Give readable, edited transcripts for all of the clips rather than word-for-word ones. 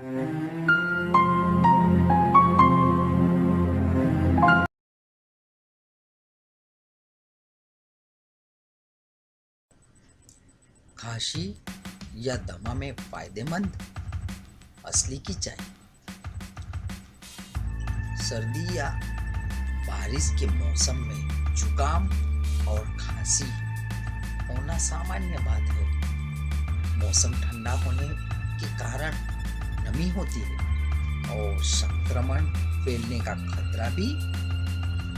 खांसी या दमा में फायदेमंद असली की चाय। सर्दी या बारिश के मौसम में जुकाम और खांसी होना सामान्य बात है। मौसम ठंडा होने के कारण नमी होती है और संक्रमण फैलने का खतरा भी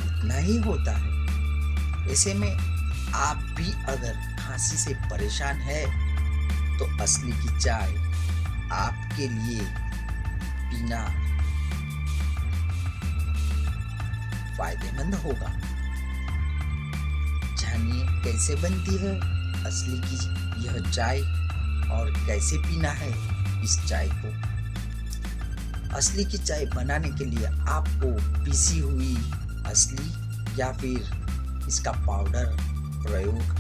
उतना ही होता है। ऐसे में आप भी अगर खांसी से परेशान है तो असली की चाय आपके लिए पीना फायदेमंद होगा। जानिए कैसे बनती है असली की यह चाय और कैसे पीना है इस चाय को। असली की चाय बनाने के लिए आपको पीसी हुई असली या फिर इसका पाउडर प्रयोग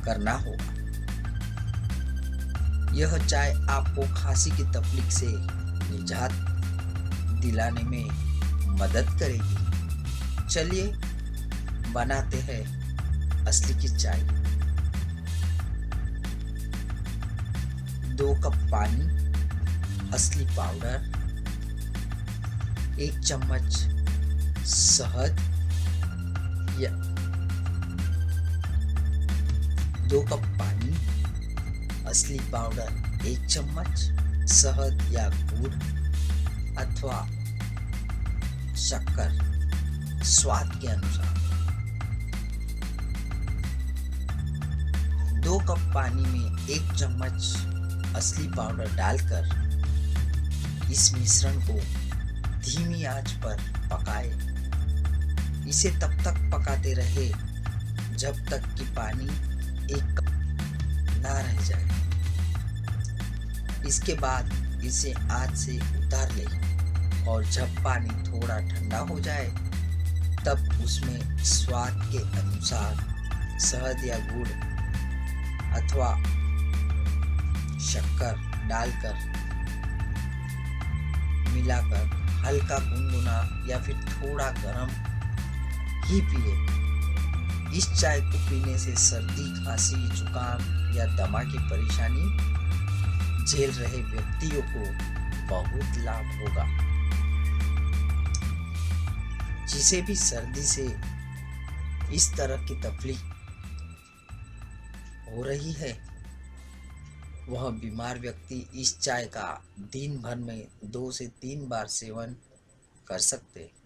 करना होगा। यह चाय आपको खांसी की तकलीफ से निजात दिलाने में मदद करेगी। चलिए बनाते हैं असली की चाय। 2 कप पानी, असली पाउडर, 1 चम्मच शहद या 2 कप पानी, असली पाउडर 1 चम्मच, शहद या गुड़ अथवा शक्कर स्वाद के अनुसार। 2 कप पानी में 1 चम्मच असली पाउडर डालकर इस मिश्रण को धीमी आंच पर पकाएं। इसे तब तक पकाते रहे जब तक कि पानी एक कप ना रह जाए। इसके बाद इसे आंच से उतार लें और जब पानी थोड़ा ठंडा हो जाए तब उसमें स्वाद के अनुसार शहद या गुड़ अथवा शक्कर डालकर मिलाकर हल्का गुनगुना या फिर थोड़ा गर्म ही पिए। इस चाय को पीने से सर्दी, खांसी, जुकाम या दमा की परेशानी झेल रहे व्यक्तियों को बहुत लाभ होगा। जिसे भी सर्दी से इस तरह की तकलीफ हो रही है वह बीमार व्यक्ति इस चाय का दिन भर में 2 से 3 बार सेवन कर सकते हैं।